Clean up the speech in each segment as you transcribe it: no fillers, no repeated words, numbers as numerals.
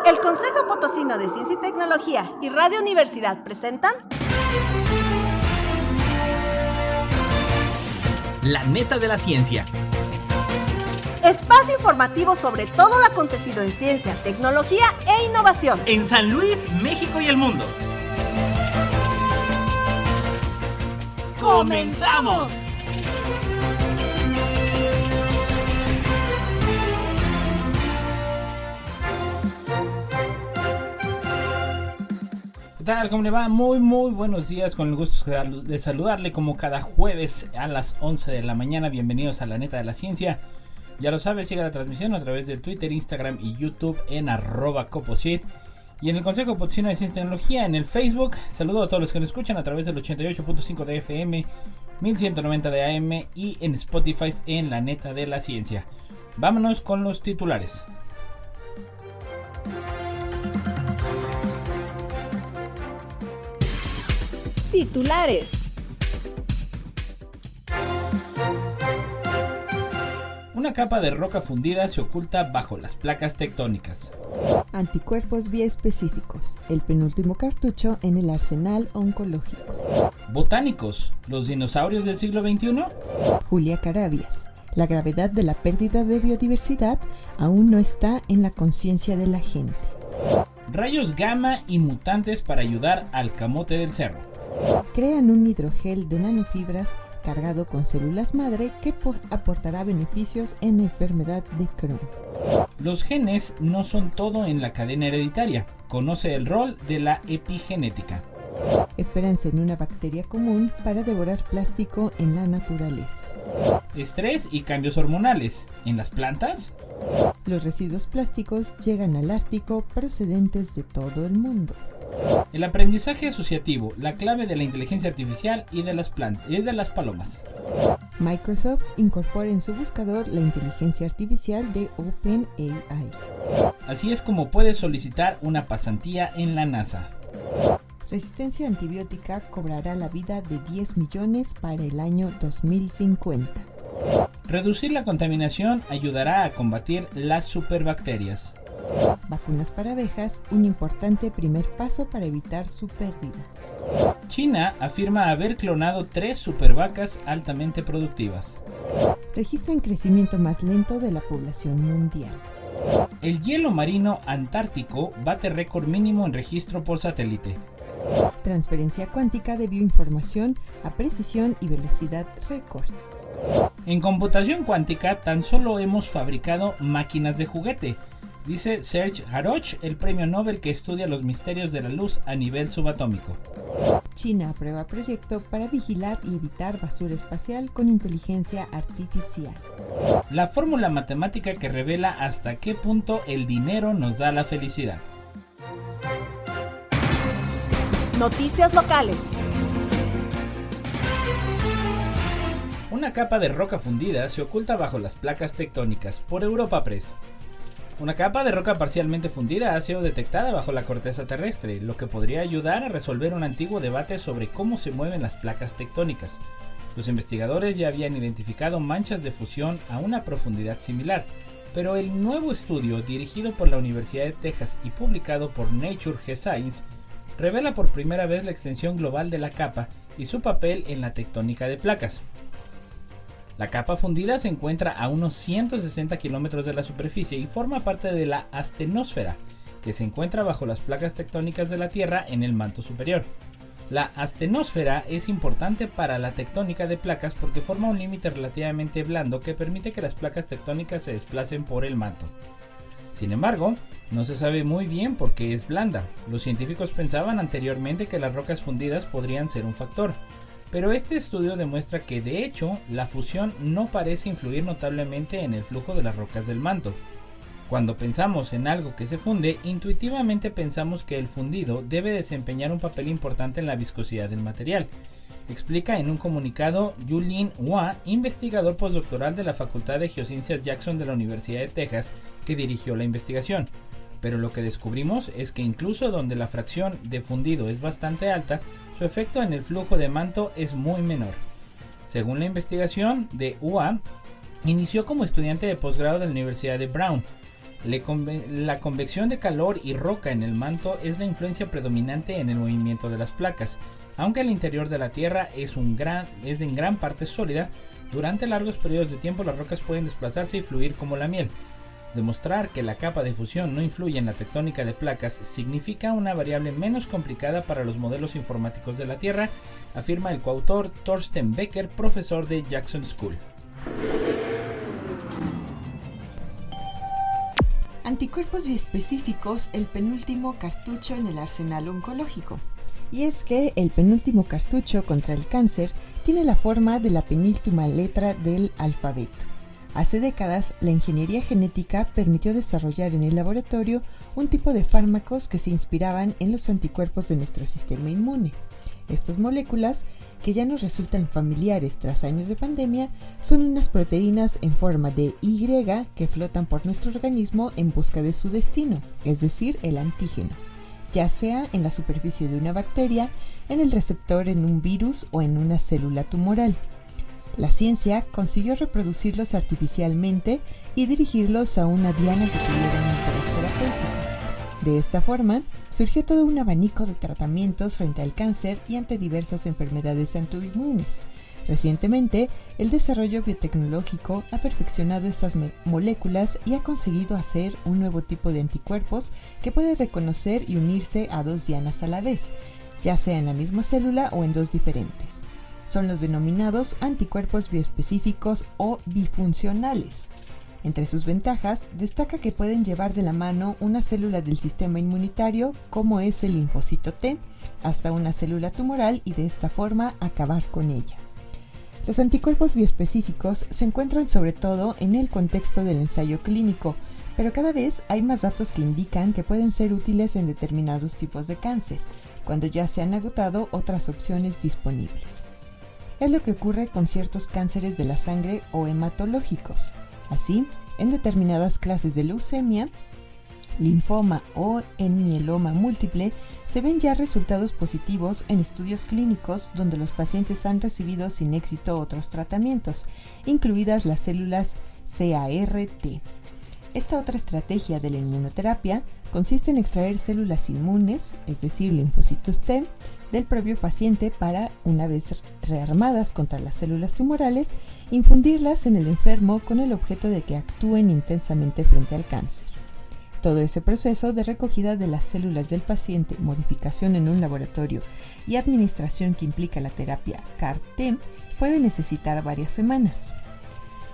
El Consejo Potosino de Ciencia y Tecnología y Radio Universidad presentan La Neta de la Ciencia. Espacio informativo sobre todo lo acontecido en ciencia, tecnología e innovación En San Luis, México y el mundo. ¡Comenzamos! ¿Qué tal? ¿Cómo le va? Muy buenos días, con el gusto de saludarle como cada jueves a las 11 de la mañana. Bienvenidos a La Neta de la Ciencia. Ya lo sabes, siga la transmisión a través del Twitter, Instagram y YouTube en @coposit. Y en el Consejo Potosino de Ciencia y Tecnología en el Facebook. Saludo a todos los que nos escuchan a través del 88.5 de FM, 1190 de AM y en Spotify en La Neta de la Ciencia. Vámonos con los titulares. titulares. Una capa de roca fundida se oculta bajo las placas tectónicas. Anticuerpos biespecíficos, el penúltimo cartucho en el arsenal oncológico. Botánicos, ¿los dinosaurios del siglo XXI? Julia Carabias, la gravedad de la pérdida de biodiversidad aún no está en la conciencia de la gente. Rayos gamma y mutantes para ayudar al camote del cerro. Crean un hidrogel de nanofibras cargado con células madre que aportará beneficios en la enfermedad de Crohn. Los genes no son todo en la cadena hereditaria. Conoce el rol de la epigenética. Esperanza en una bacteria común para devorar plástico en la naturaleza. Estrés y cambios hormonales. ¿En las plantas? Los residuos plásticos llegan al Ártico procedentes de todo el mundo. El aprendizaje asociativo, la clave de la inteligencia artificial y de las palomas. Microsoft incorpora en su buscador la inteligencia artificial de OpenAI. Así es como puedes solicitar una pasantía en la NASA. Resistencia antibiótica cobrará la vida de 10 millones para el año 2050. Reducir la contaminación ayudará a combatir las superbacterias. Vacunas para abejas, un importante primer paso para evitar su pérdida. China afirma haber clonado 3 supervacas altamente productivas. Registran crecimiento más lento de la población mundial. El hielo marino antártico bate récord mínimo en registro por satélite. Transferencia cuántica de bioinformación a precisión y velocidad récord. En computación cuántica tan solo hemos fabricado máquinas de juguete, dice Serge Haroch, el premio Nobel que estudia los misterios de la luz a nivel subatómico. China aprueba proyecto para vigilar y evitar basura espacial con inteligencia artificial. La fórmula matemática que revela hasta qué punto el dinero nos da la felicidad. Noticias locales. Una capa de roca fundida se oculta bajo las placas tectónicas por Europa Press. Una capa de roca parcialmente fundida ha sido detectada bajo la corteza terrestre, lo que podría ayudar a resolver un antiguo debate sobre cómo se mueven las placas tectónicas. Los investigadores ya habían identificado manchas de fusión a una profundidad similar, pero el nuevo estudio, dirigido por la Universidad de Texas y publicado por Nature Geoscience, revela por primera vez la extensión global de la capa y su papel en la tectónica de placas. La capa fundida se encuentra a unos 160 kilómetros de la superficie y forma parte de la astenosfera, que se encuentra bajo las placas tectónicas de la Tierra en el manto superior. La astenosfera es importante para la tectónica de placas porque forma un límite relativamente blando que permite que las placas tectónicas se desplacen por el manto. Sin embargo, no se sabe muy bien por qué es blanda. Los científicos pensaban anteriormente que las rocas fundidas podrían ser un factor, pero este estudio demuestra que de hecho la fusión no parece influir notablemente en el flujo de las rocas del manto. Cuando pensamos en algo que se funde, intuitivamente pensamos que el fundido debe desempeñar un papel importante en la viscosidad del material, explica en un comunicado Yulin Hua, investigador postdoctoral de la Facultad de Geociencias Jackson de la Universidad de Texas, que dirigió la investigación. Pero lo que descubrimos es que incluso donde la fracción de fundido es bastante alta, su efecto en el flujo de manto es muy menor. Según la investigación de Hua, inició como estudiante de posgrado de la Universidad de Brown, La convección de calor y roca en el manto es la influencia predominante en el movimiento de las placas. Aunque el interior de la Tierra es en gran parte sólida, durante largos periodos de tiempo las rocas pueden desplazarse y fluir como la miel. Demostrar que la capa de fusión no influye en la tectónica de placas significa una variable menos complicada para los modelos informáticos de la Tierra, afirma el coautor Thorsten Becker, profesor de Jackson School. Anticuerpos biespecíficos, el penúltimo cartucho en el arsenal oncológico. Y es que el penúltimo cartucho contra el cáncer tiene la forma de la penúltima letra del alfabeto. Hace décadas, la ingeniería genética permitió desarrollar en el laboratorio un tipo de fármacos que se inspiraban en los anticuerpos de nuestro sistema inmune. Estas moléculas, que ya nos resultan familiares tras años de pandemia, son unas proteínas en forma de Y que flotan por nuestro organismo en busca de su destino, es decir, el antígeno, ya sea en la superficie de una bacteria, en el receptor en un virus o en una célula tumoral. La ciencia consiguió reproducirlos artificialmente y dirigirlos a una diana que tuviera un interés terapéutico. De esta forma, surgió todo un abanico de tratamientos frente al cáncer y ante diversas enfermedades autoinmunes. Recientemente, el desarrollo biotecnológico ha perfeccionado esas moléculas y ha conseguido hacer un nuevo tipo de anticuerpos que puede reconocer y unirse a dos dianas a la vez, ya sea en la misma célula o en dos diferentes. Son los denominados anticuerpos bioespecíficos o bifuncionales. Entre sus ventajas, destaca que pueden llevar de la mano una célula del sistema inmunitario, como es el linfocito T, hasta una célula tumoral y de esta forma acabar con ella. Los anticuerpos bioespecíficos se encuentran sobre todo en el contexto del ensayo clínico, pero cada vez hay más datos que indican que pueden ser útiles en determinados tipos de cáncer, cuando ya se han agotado otras opciones disponibles. Es lo que ocurre con ciertos cánceres de la sangre o hematológicos. Así, en determinadas clases de leucemia, linfoma o en mieloma múltiple, se ven ya resultados positivos en estudios clínicos donde los pacientes han recibido sin éxito otros tratamientos, incluidas las células CAR-T. Esta otra estrategia de la inmunoterapia consiste en extraer células inmunes, es decir, linfocitos T, del propio paciente para, una vez rearmadas contra las células tumorales, infundirlas en el enfermo con el objeto de que actúen intensamente frente al cáncer. Todo ese proceso de recogida de las células del paciente, modificación en un laboratorio y administración que implica la terapia CAR-T puede necesitar varias semanas.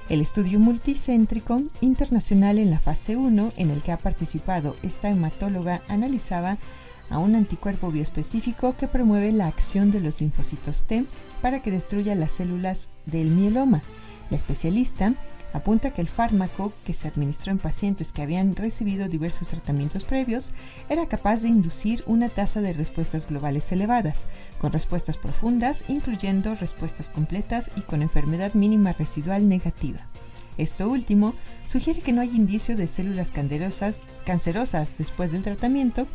El estudio multicéntrico internacional en la fase 1, en el que ha participado esta hematóloga, analizaba a un anticuerpo bioespecífico que promueve la acción de los linfocitos T para que destruya las células del mieloma. La especialista apunta que el fármaco, que se administró en pacientes que habían recibido diversos tratamientos previos, era capaz de inducir una tasa de respuestas globales elevadas, con respuestas profundas, incluyendo respuestas completas y con enfermedad mínima residual negativa. Esto último sugiere que no hay indicio de células cancerosas después del tratamiento,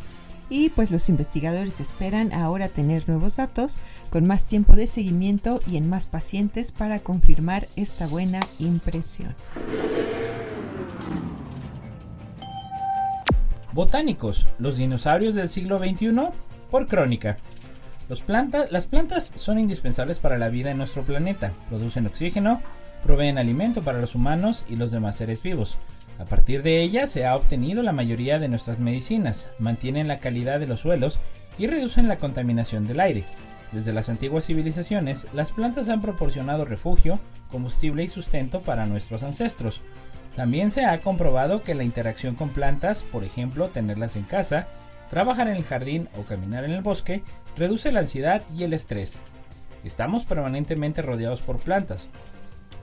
y pues los investigadores esperan ahora tener nuevos datos con más tiempo de seguimiento y en más pacientes para confirmar esta buena impresión. Botánicos, los dinosaurios del siglo XXI, por Crónica. Las plantas son indispensables para la vida en nuestro planeta, producen oxígeno, proveen alimento para los humanos y los demás seres vivos. A partir de ellas se ha obtenido la mayoría de nuestras medicinas, mantienen la calidad de los suelos y reducen la contaminación del aire. Desde las antiguas civilizaciones, las plantas han proporcionado refugio, combustible y sustento para nuestros ancestros. También se ha comprobado que la interacción con plantas, por ejemplo, tenerlas en casa, trabajar en el jardín o caminar en el bosque, reduce la ansiedad y el estrés. Estamos permanentemente rodeados por plantas,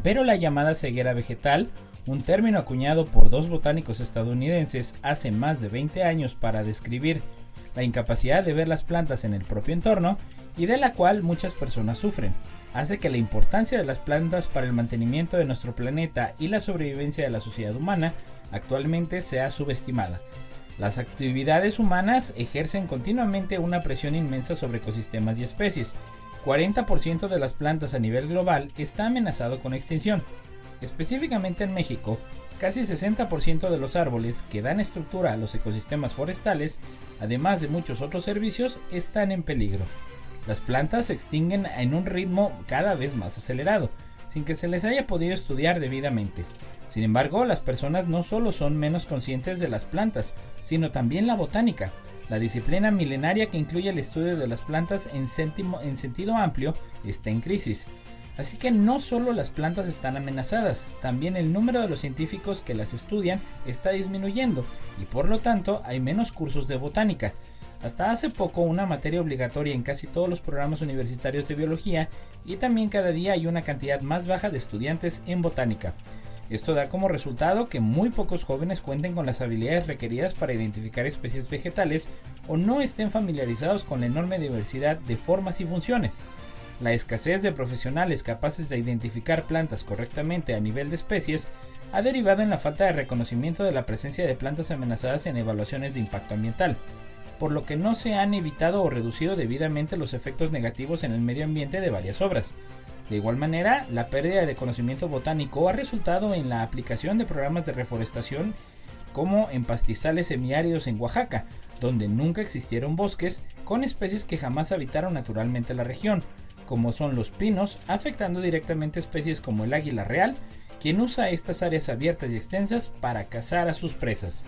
pero la llamada ceguera vegetal, un término acuñado por dos botánicos estadounidenses hace más de 20 años para describir la incapacidad de ver las plantas en el propio entorno y de la cual muchas personas sufren, hace que la importancia de las plantas para el mantenimiento de nuestro planeta y la sobrevivencia de la sociedad humana actualmente sea subestimada. Las actividades humanas ejercen continuamente una presión inmensa sobre ecosistemas y especies. 40% de las plantas a nivel global está amenazado con extinción. Específicamente en México, Casi 60% de los árboles que dan estructura a los ecosistemas forestales, además de muchos otros servicios, están en peligro. Las plantas se extinguen en un ritmo cada vez más acelerado, sin que se les haya podido estudiar debidamente. Sin embargo, las personas no solo son menos conscientes de las plantas, sino también la botánica, la disciplina milenaria que incluye el estudio de las plantas en sentido amplio, está en crisis. Así que no solo las plantas están amenazadas, también el número de los científicos que las estudian está disminuyendo y por lo tanto hay menos cursos de botánica. Hasta hace poco una materia obligatoria en casi todos los programas universitarios de biología y también cada día hay una cantidad más baja de estudiantes en botánica. Esto da como resultado que muy pocos jóvenes cuenten con las habilidades requeridas para identificar especies vegetales o no estén familiarizados con la enorme diversidad de formas y funciones. La escasez de profesionales capaces de identificar plantas correctamente a nivel de especies ha derivado en la falta de reconocimiento de la presencia de plantas amenazadas en evaluaciones de impacto ambiental, por lo que no se han evitado o reducido debidamente los efectos negativos en el medio ambiente de varias obras. De igual manera, la pérdida de conocimiento botánico ha resultado en la aplicación de programas de reforestación como en pastizales semiáridos en Oaxaca, donde nunca existieron bosques con especies que jamás habitaron naturalmente la región, como son los pinos, afectando directamente especies como el águila real, quien usa estas áreas abiertas y extensas para cazar a sus presas.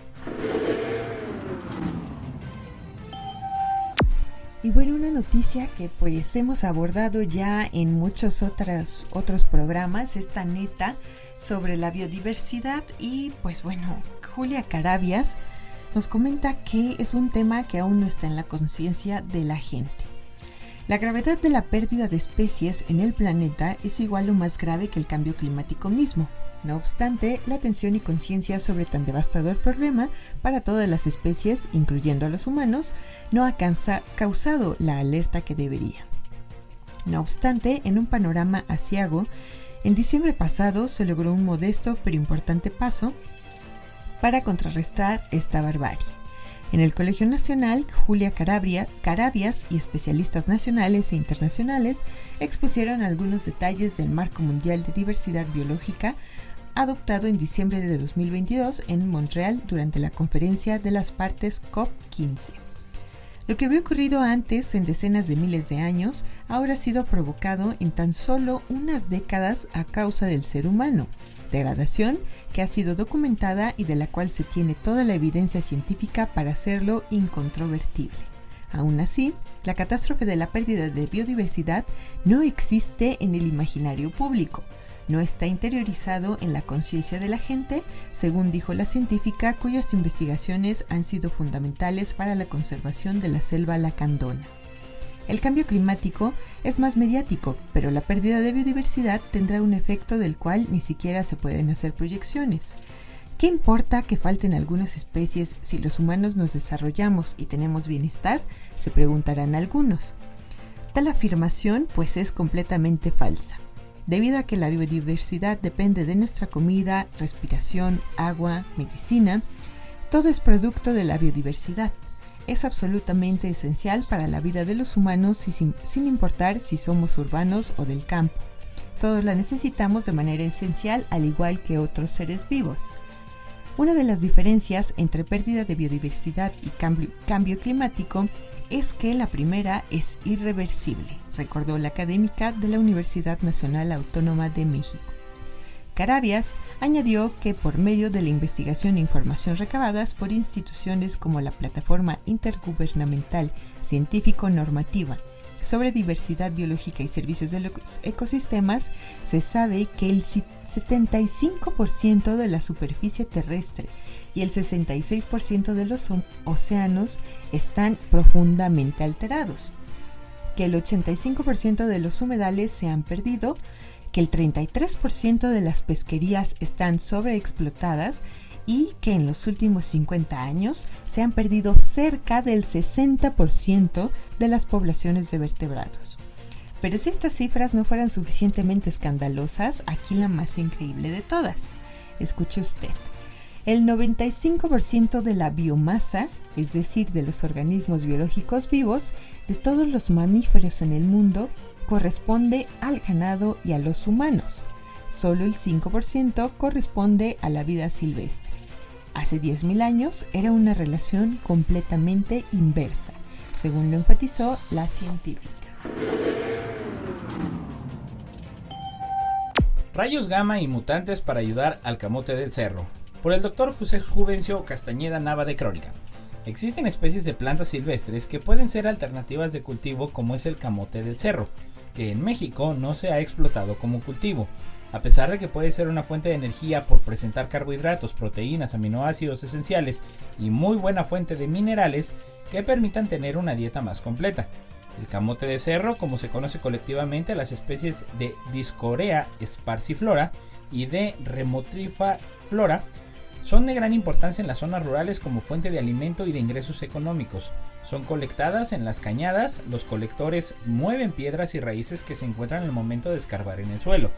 Y bueno, una noticia que pues hemos abordado ya en muchos otros programas, esta neta sobre la biodiversidad y pues bueno, Julia Carabias nos comenta que es un tema que aún no está en la conciencia de la gente. La gravedad de la pérdida de especies en el planeta es igual o más grave que el cambio climático mismo. No obstante, la atención y conciencia sobre tan devastador problema para todas las especies, incluyendo a los humanos, no ha causado la alerta que debería. No obstante, en un panorama aciago, en diciembre pasado se logró un modesto pero importante paso para contrarrestar esta barbarie. En el Colegio Nacional, Julia Carabias y especialistas nacionales e internacionales expusieron algunos detalles del Marco Mundial de Diversidad Biológica adoptado en diciembre de 2022 en Montreal durante la Conferencia de las Partes COP15. Lo que había ocurrido antes en decenas de miles de años ahora ha sido provocado en tan solo unas décadas a causa del ser humano, degradación que ha sido documentada y de la cual se tiene toda la evidencia científica para hacerlo incontrovertible. Aún así, la catástrofe de la pérdida de biodiversidad no existe en el imaginario público, no está interiorizado en la conciencia de la gente, según dijo la científica cuyas investigaciones han sido fundamentales para la conservación de la selva lacandona. El cambio climático es más mediático, pero la pérdida de biodiversidad tendrá un efecto del cual ni siquiera se pueden hacer proyecciones. ¿Qué importa que falten algunas especies si los humanos nos desarrollamos y tenemos bienestar?, se preguntarán algunos. Tal afirmación pues es completamente falsa. Debido a que la biodiversidad depende de nuestra comida, respiración, agua, medicina, todo es producto de la biodiversidad. Es absolutamente esencial para la vida de los humanos sin importar si somos urbanos o del campo. Todos la necesitamos de manera esencial al igual que otros seres vivos. Una de las diferencias entre pérdida de biodiversidad y cambio climático es que la primera es irreversible, recordó la académica de la Universidad Nacional Autónoma de México. Carabias añadió que por medio de la investigación e información recabadas por instituciones como la Plataforma Intergubernamental Científico-Normativa sobre Diversidad Biológica y Servicios de los Ecosistemas, se sabe que el 75% de la superficie terrestre y el 66% de los océanos están profundamente alterados, que el 85% de los humedales se han perdido, que el 33% de las pesquerías están sobreexplotadas y que en los últimos 50 años se han perdido cerca del 60% de las poblaciones de vertebrados. Pero si estas cifras no fueran suficientemente escandalosas, aquí la más increíble de todas. Escuche usted. El 95% de la biomasa, es decir, de los organismos biológicos vivos, de todos los mamíferos en el mundo, corresponde al ganado y a los humanos. solo el 5% corresponde a la vida silvestre. Hace 10.000 años era una relación completamente inversa, según lo enfatizó la científica. Rayos gamma y mutantes para ayudar al camote del cerro. Por el Dr. José Juvencio Castañeda Nava de Crónica. Existen especies de plantas silvestres que pueden ser alternativas de cultivo, como es el camote del cerro, que en México no se ha explotado como cultivo, a pesar de que puede ser una fuente de energía por presentar carbohidratos, proteínas, aminoácidos esenciales y muy buena fuente de minerales que permitan tener una dieta más completa. El camote de cerro, como se conoce colectivamente a las especies de Dioscorea sparsiflora y de Remotrifa flora, son de gran importancia en las zonas rurales como fuente de alimento y de ingresos económicos. Son colectadas en las cañadas, los colectores mueven piedras y raíces que se encuentran al momento de escarbar en el suelo.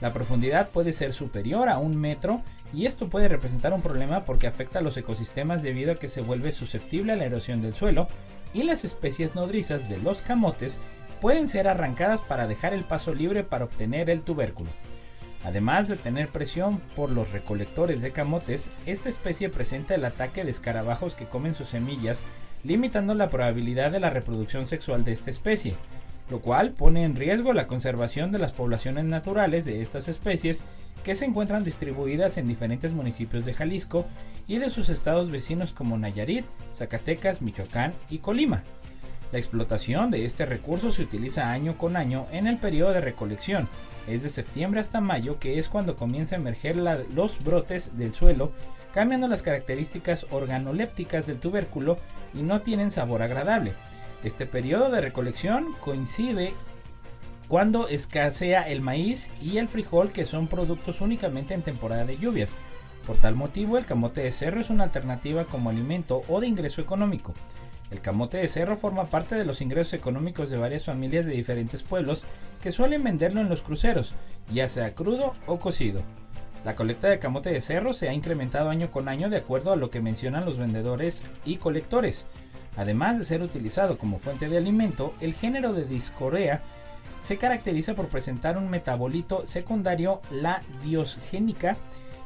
La profundidad puede ser superior a 1 metro y esto puede representar un problema porque afecta a los ecosistemas debido a que se vuelve susceptible a la erosión del suelo y las especies nodrizas de los camotes pueden ser arrancadas para dejar el paso libre para obtener el tubérculo. Además de tener presión por los recolectores de camotes, esta especie presenta el ataque de escarabajos que comen sus semillas, limitando la probabilidad de la reproducción sexual de esta especie, lo cual pone en riesgo la conservación de las poblaciones naturales de estas especies que se encuentran distribuidas en diferentes municipios de Jalisco y de sus estados vecinos como Nayarit, Zacatecas, Michoacán y Colima. La explotación de este recurso se utiliza año con año en el periodo de recolección, es de septiembre hasta mayo, que es cuando comienza a emerger los brotes del suelo, cambiando las características organolépticas del tubérculo y no tienen sabor agradable. Este periodo de recolección coincide cuando escasea el maíz y el frijol, que son productos únicamente en temporada de lluvias. Por tal motivo, el camote de cerro es una alternativa como alimento o de ingreso económico. El camote de cerro forma parte de los ingresos económicos de varias familias de diferentes pueblos que suelen venderlo en los cruceros, ya sea crudo o cocido. La colecta de camote de cerro se ha incrementado año con año de acuerdo a lo que mencionan los vendedores y colectores. Además de ser utilizado como fuente de alimento, el género de Dioscorea se caracteriza por presentar un metabolito secundario, la diosgénica,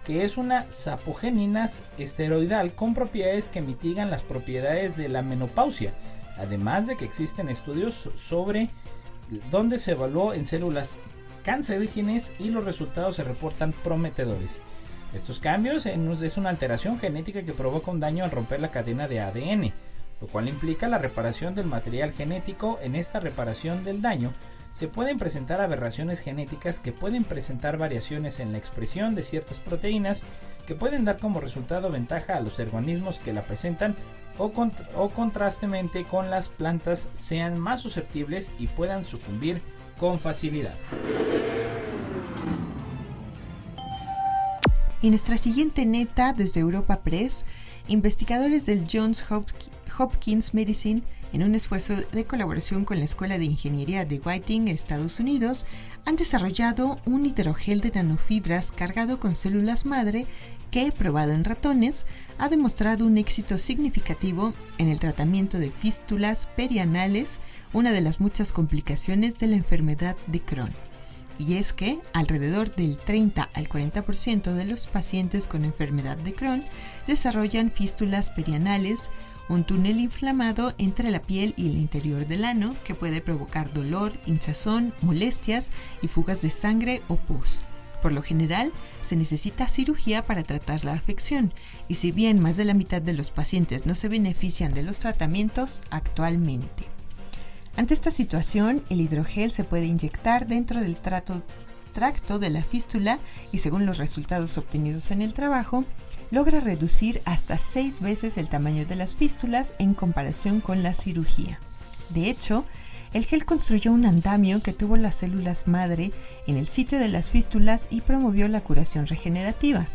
que es una sapogenina esteroidal con propiedades que mitigan las propiedades de la menopausia, además de que existen estudios sobre donde se evaluó en células cancerígenas y los resultados se reportan prometedores. Estos cambios es una alteración genética que provoca un daño al romper la cadena de ADN, lo cual implica la reparación del material genético. En esta reparación del daño se pueden presentar aberraciones genéticas que pueden presentar variaciones en la expresión de ciertas proteínas que pueden dar como resultado ventaja a los organismos que la presentan o contrastemente con las plantas sean más susceptibles y puedan sucumbir con facilidad. Y nuestra siguiente neta desde Europa Press, investigadores del Johns Hopkins Medicine, en un esfuerzo de colaboración con la Escuela de Ingeniería de Whiting, Estados Unidos, han desarrollado un hidrogel de nanofibras cargado con células madre que, probado en ratones, ha demostrado un éxito significativo en el tratamiento de fístulas perianales, una de las muchas complicaciones de la enfermedad de Crohn. Y es que alrededor del 30 al 40% de los pacientes con enfermedad de Crohn desarrollan fístulas perianales, un túnel inflamado entre la piel y el interior del ano que puede provocar dolor, hinchazón, molestias y fugas de sangre o pus. Por lo general, se necesita cirugía para tratar la afección, y si bien más de la mitad de los pacientes no se benefician de los tratamientos actualmente. Ante esta situación, el hidrogel se puede inyectar dentro del tracto de la fístula y, según los resultados obtenidos en el trabajo, logra reducir hasta 6 veces el tamaño de las fístulas en comparación con la cirugía. De hecho, el gel construyó un andamio que tuvo las células madre en el sitio de las fístulas y promovió la curación regenerativa.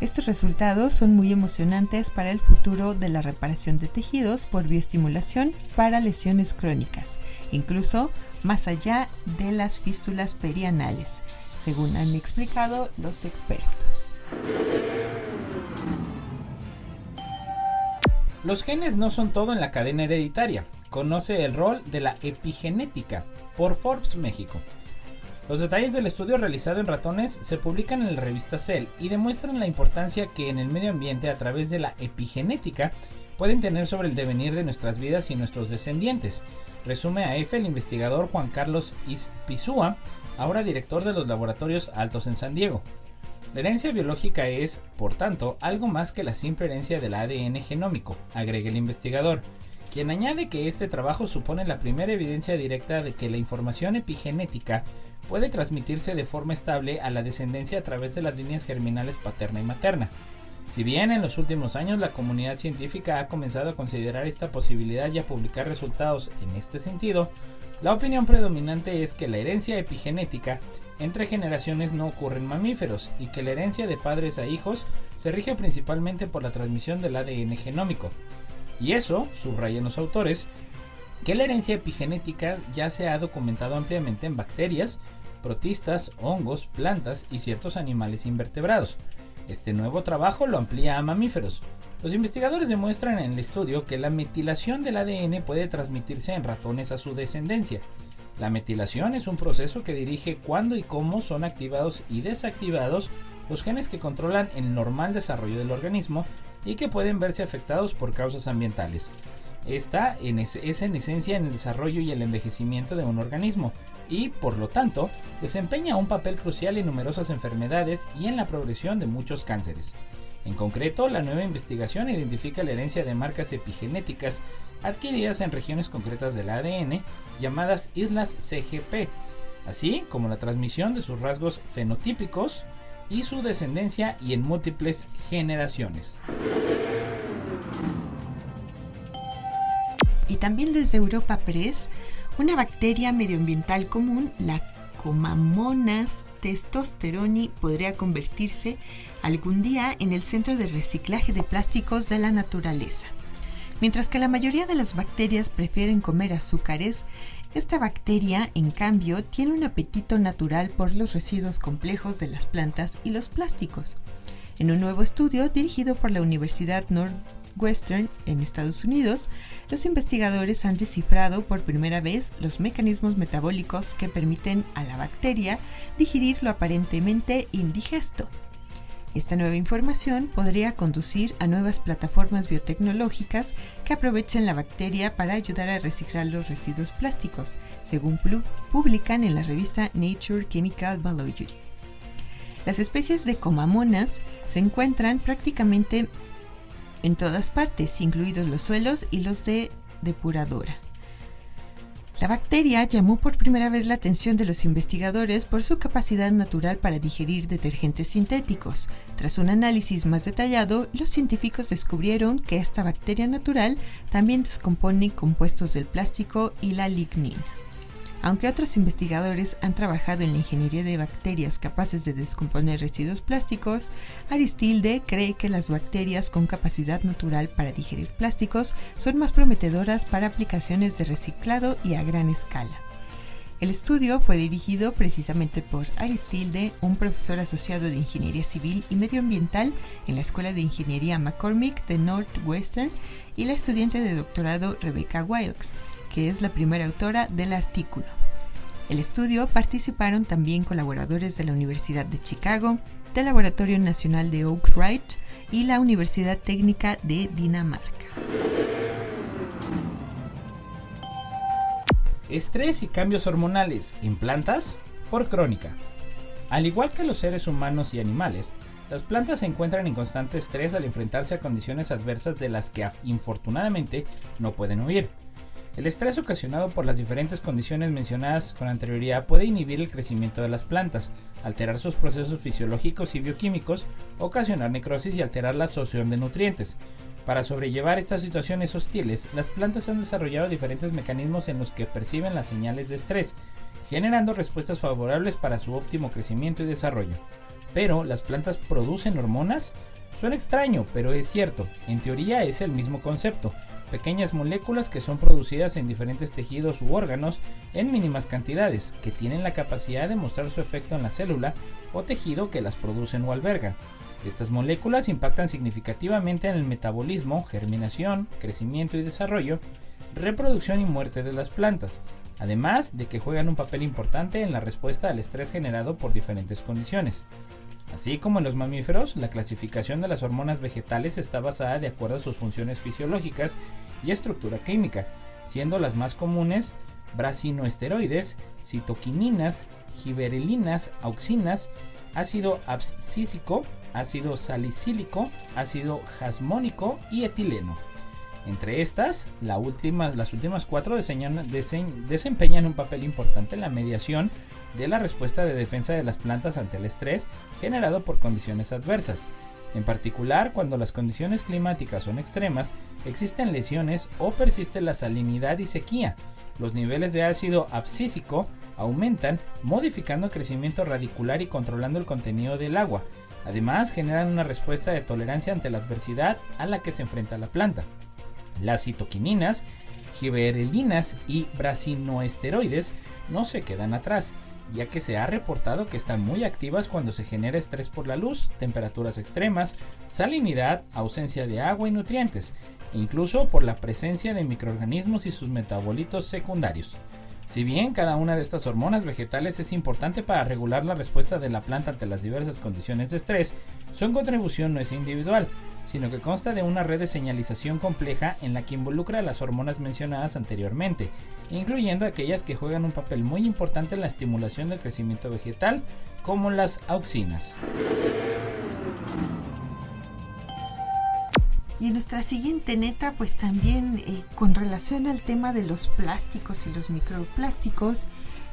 Estos resultados son muy emocionantes para el futuro de la reparación de tejidos por bioestimulación para lesiones crónicas, incluso más allá de las fístulas perianales, según han explicado los expertos. Los genes no son todo en la cadena hereditaria. Conoce el rol de la epigenética, por Forbes México. Los detalles del estudio realizado en ratones se publican en la revista Cell y demuestran la importancia que en el medio ambiente a través de la epigenética pueden tener sobre el devenir de nuestras vidas y nuestros descendientes. Resume a EFE el investigador Juan Carlos Ispizúa, ahora director de los laboratorios Altos en San Diego. La herencia biológica es, por tanto, algo más que la simple herencia del ADN genómico, agrega el investigador, quien añade que este trabajo supone la primera evidencia directa de que la información epigenética puede transmitirse de forma estable a la descendencia a través de las líneas germinales paterna y materna. Si bien en los últimos años la comunidad científica ha comenzado a considerar esta posibilidad y a publicar resultados en este sentido, la opinión predominante es que la herencia epigenética entre generaciones no ocurre en mamíferos y que la herencia de padres a hijos se rige principalmente por la transmisión del ADN genómico. Y eso, subrayan los autores, que la herencia epigenética ya se ha documentado ampliamente en bacterias, protistas, hongos, plantas y ciertos animales invertebrados. Este nuevo trabajo lo amplía a mamíferos. Los investigadores demuestran en el estudio que la metilación del ADN puede transmitirse en ratones a su descendencia. La metilación es un proceso que dirige cuándo y cómo son activados y desactivados los genes que controlan el normal desarrollo del organismo y que pueden verse afectados por causas ambientales. Esta es en esencia en el desarrollo y el envejecimiento de un organismo y, por lo tanto, desempeña un papel crucial en numerosas enfermedades y en la progresión de muchos cánceres. En concreto, la nueva investigación identifica la herencia de marcas epigenéticas adquiridas en regiones concretas del ADN llamadas islas CGP, así como la transmisión de sus rasgos fenotípicos y su descendencia y en múltiples generaciones. Y también desde Europa Press, una bacteria medioambiental común, la Comamonas testosteroni, podría convertirse algún día en el centro de reciclaje de plásticos de la naturaleza. Mientras que la mayoría de las bacterias prefieren comer azúcares, esta bacteria, en cambio, tiene un apetito natural por los residuos complejos de las plantas y los plásticos. En un nuevo estudio dirigido por la Universidad Northwestern en Estados Unidos, los investigadores han descifrado por primera vez los mecanismos metabólicos que permiten a la bacteria digerir lo aparentemente indigesto. Esta nueva información podría conducir a nuevas plataformas biotecnológicas que aprovechen la bacteria para ayudar a reciclar los residuos plásticos, según publican en la revista Nature Chemical Biology. Las especies de Comamonas se encuentran prácticamente en todas partes, incluidos los suelos y los de depuradora. La bacteria llamó por primera vez la atención de los investigadores por su capacidad natural para digerir detergentes sintéticos. Tras un análisis más detallado, los científicos descubrieron que esta bacteria natural también descompone compuestos del plástico y la lignina. Aunque otros investigadores han trabajado en la ingeniería de bacterias capaces de descomponer residuos plásticos, Aristilde cree que las bacterias con capacidad natural para digerir plásticos son más prometedoras para aplicaciones de reciclado y a gran escala. El estudio fue dirigido precisamente por Aristilde, un profesor asociado de Ingeniería Civil y Medioambiental en la Escuela de Ingeniería McCormick de Northwestern, y la estudiante de doctorado Rebecca Wilkes, que es la primera autora del artículo. El estudio participaron también colaboradores de la Universidad de Chicago, del Laboratorio Nacional de Oak Ridge y la Universidad Técnica de Dinamarca. Estrés y cambios hormonales en plantas por crónica. Al igual que los seres humanos y animales, las plantas se encuentran en constante estrés al enfrentarse a condiciones adversas de las que infortunadamente no pueden huir. El estrés ocasionado por las diferentes condiciones mencionadas con anterioridad puede inhibir el crecimiento de las plantas, alterar sus procesos fisiológicos y bioquímicos, ocasionar necrosis y alterar la absorción de nutrientes. Para sobrellevar estas situaciones hostiles, las plantas han desarrollado diferentes mecanismos en los que perciben las señales de estrés, generando respuestas favorables para su óptimo crecimiento y desarrollo. Pero, ¿las plantas producen hormonas? Suena extraño, pero es cierto. En teoría es el mismo concepto. Pequeñas moléculas que son producidas en diferentes tejidos u órganos en mínimas cantidades, que tienen la capacidad de mostrar su efecto en la célula o tejido que las producen o albergan. Estas moléculas impactan significativamente en el metabolismo, germinación, crecimiento y desarrollo, reproducción y muerte de las plantas, además de que juegan un papel importante en la respuesta al estrés generado por diferentes condiciones. Así como en los mamíferos, la clasificación de las hormonas vegetales está basada de acuerdo a sus funciones fisiológicas y estructura química, siendo las más comunes brasinoesteroides, citoquininas, giberelinas, auxinas, ácido abscísico, ácido salicílico, ácido jasmónico y etileno. Entre estas, las últimas 4 desempeñan un papel importante en la mediación de la respuesta de defensa de las plantas ante el estrés generado por condiciones adversas. En particular, cuando las condiciones climáticas son extremas, existen lesiones o persiste la salinidad y sequía. Los niveles de ácido abscísico aumentan, modificando el crecimiento radicular y controlando el contenido del agua. Además, generan una respuesta de tolerancia ante la adversidad a la que se enfrenta la planta. Las citoquininas, giberelinas y brasinoesteroides no se quedan atrás, ya que se ha reportado que están muy activas cuando se genera estrés por la luz, temperaturas extremas, salinidad, ausencia de agua y nutrientes, incluso por la presencia de microorganismos y sus metabolitos secundarios. Si bien cada una de estas hormonas vegetales es importante para regular la respuesta de la planta ante las diversas condiciones de estrés, su contribución no es individual, sino que consta de una red de señalización compleja en la que involucra a las hormonas mencionadas anteriormente, incluyendo aquellas que juegan un papel muy importante en la estimulación del crecimiento vegetal, como las auxinas. Y en nuestra siguiente neta, pues también con relación al tema de los plásticos y los microplásticos,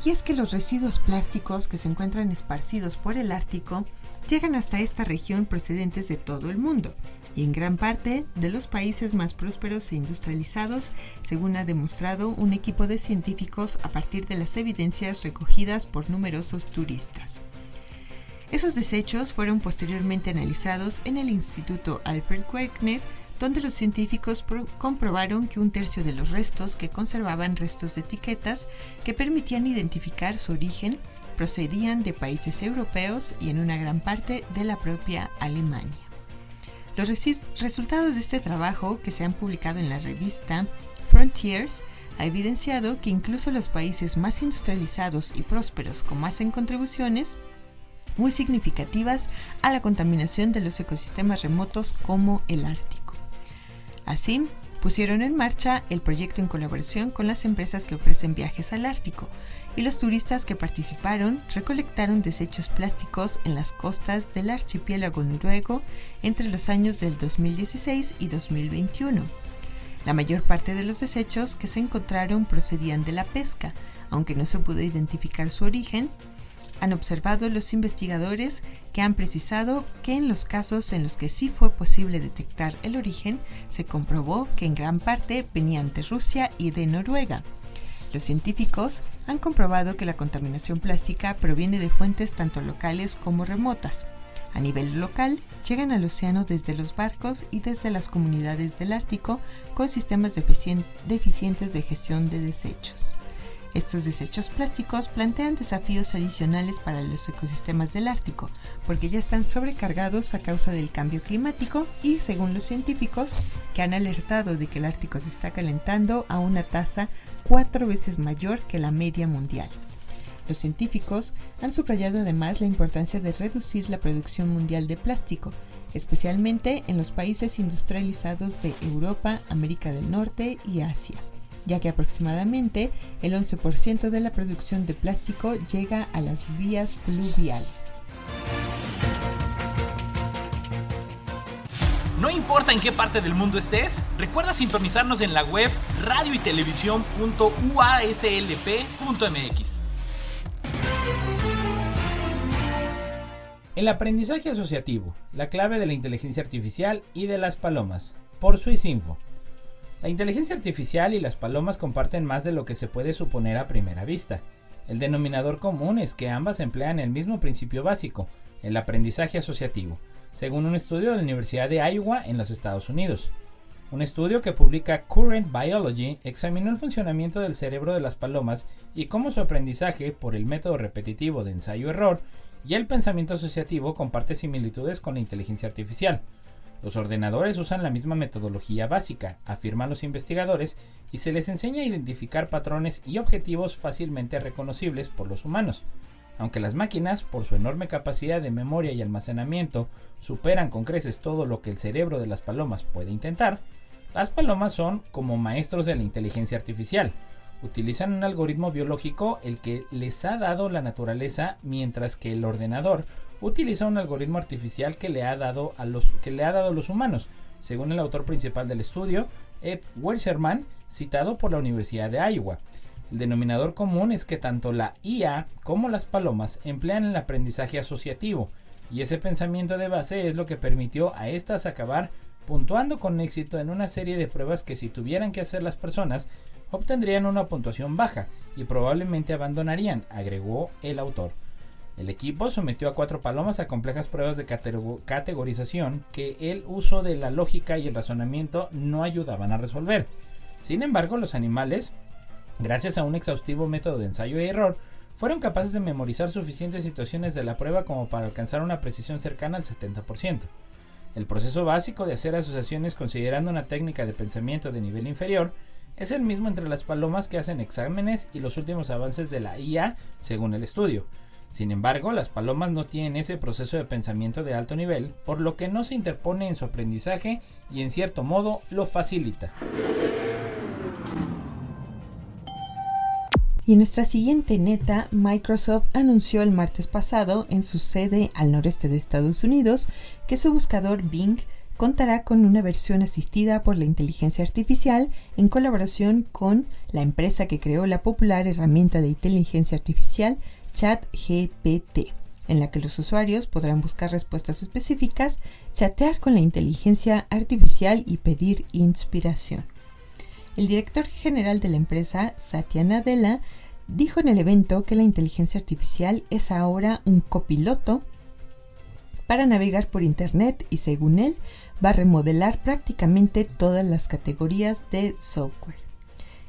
y es que los residuos plásticos que se encuentran esparcidos por el Ártico llegan hasta esta región procedentes de todo el mundo, y en gran parte de los países más prósperos e industrializados, según ha demostrado un equipo de científicos a partir de las evidencias recogidas por numerosos turistas. Esos desechos fueron posteriormente analizados en el Instituto Alfred Wegener, donde los científicos comprobaron que 1/3 de los restos que conservaban restos de etiquetas que permitían identificar su origen procedían de países europeos y en una gran parte de la propia Alemania. Los resultados de este trabajo, que se han publicado en la revista Frontiers, ha evidenciado que incluso los países más industrializados y prósperos como hacen contribuciones muy significativas a la contaminación de los ecosistemas remotos como el Ártico. Así, pusieron en marcha el proyecto en colaboración con las empresas que ofrecen viajes al Ártico, y los turistas que participaron recolectaron desechos plásticos en las costas del archipiélago noruego entre los años del 2016 y 2021. La mayor parte de los desechos que se encontraron procedían de la pesca, aunque no se pudo identificar su origen. Han observado los investigadores que han precisado que en los casos en los que sí fue posible detectar el origen, se comprobó que en gran parte venían de Rusia y de Noruega. Los científicos han comprobado que la contaminación plástica proviene de fuentes tanto locales como remotas. A nivel local, llegan al océano desde los barcos y desde las comunidades del Ártico con sistemas deficientes de gestión de desechos. Estos desechos plásticos plantean desafíos adicionales para los ecosistemas del Ártico, porque ya están sobrecargados a causa del cambio climático y, según los científicos, que han alertado de que el Ártico se está calentando a una tasa 4 veces mayor que la media mundial. Los científicos han subrayado además la importancia de reducir la producción mundial de plástico, especialmente en los países industrializados de Europa, América del Norte y Asia, ya que aproximadamente el 11% de la producción de plástico llega a las vías fluviales. No importa en qué parte del mundo estés, recuerda sintonizarnos en la web radioytelevisión.uaslp.mx. El aprendizaje asociativo, la clave de la inteligencia artificial y de las palomas, por Swissinfo. La inteligencia artificial y las palomas comparten más de lo que se puede suponer a primera vista. El denominador común es que ambas emplean el mismo principio básico, el aprendizaje asociativo, según un estudio de la Universidad de Iowa en los Estados Unidos. Un estudio que publica Current Biology examinó el funcionamiento del cerebro de las palomas y cómo su aprendizaje por el método repetitivo de ensayo-error y el pensamiento asociativo comparte similitudes con la inteligencia artificial. Los ordenadores usan la misma metodología básica, afirman los investigadores, y se les enseña a identificar patrones y objetivos fácilmente reconocibles por los humanos. Aunque las máquinas, por su enorme capacidad de memoria y almacenamiento, superan con creces todo lo que el cerebro de las palomas puede intentar, las palomas son como maestros de la inteligencia artificial. Utilizan un algoritmo biológico el que les ha dado la naturaleza, mientras que el ordenador utiliza un algoritmo artificial que le ha dado los humanos, según el autor principal del estudio, Ed Wasserman, citado por la Universidad de Iowa. El denominador común es que tanto la IA como las palomas emplean el aprendizaje asociativo, y ese pensamiento de base es lo que permitió a estas acabar puntuando con éxito en una serie de pruebas que, si tuvieran que hacer las personas, obtendrían una puntuación baja y probablemente abandonarían, agregó el autor. El equipo sometió a 4 palomas a complejas pruebas de categorización que el uso de la lógica y el razonamiento no ayudaban a resolver. Sin embargo, los animales, gracias a un exhaustivo método de ensayo y error, fueron capaces de memorizar suficientes situaciones de la prueba como para alcanzar una precisión cercana al 70%. El proceso básico de hacer asociaciones considerando una técnica de pensamiento de nivel inferior es el mismo entre las palomas que hacen exámenes y los últimos avances de la IA, según el estudio. Sin embargo, las palomas no tienen ese proceso de pensamiento de alto nivel, por lo que no se interpone en su aprendizaje y, en cierto modo, lo facilita. Y en nuestra siguiente neta, Microsoft anunció el martes pasado en su sede al noreste de Estados Unidos que su buscador Bing contará con una versión asistida por la inteligencia artificial en colaboración con la empresa que creó la popular herramienta de inteligencia artificial ChatGPT, en la que los usuarios podrán buscar respuestas específicas, chatear con la inteligencia artificial y pedir inspiración. El director general de la empresa, Satya Nadella, dijo en el evento que la inteligencia artificial es ahora un copiloto para navegar por Internet y, según él, va a remodelar prácticamente todas las categorías de software.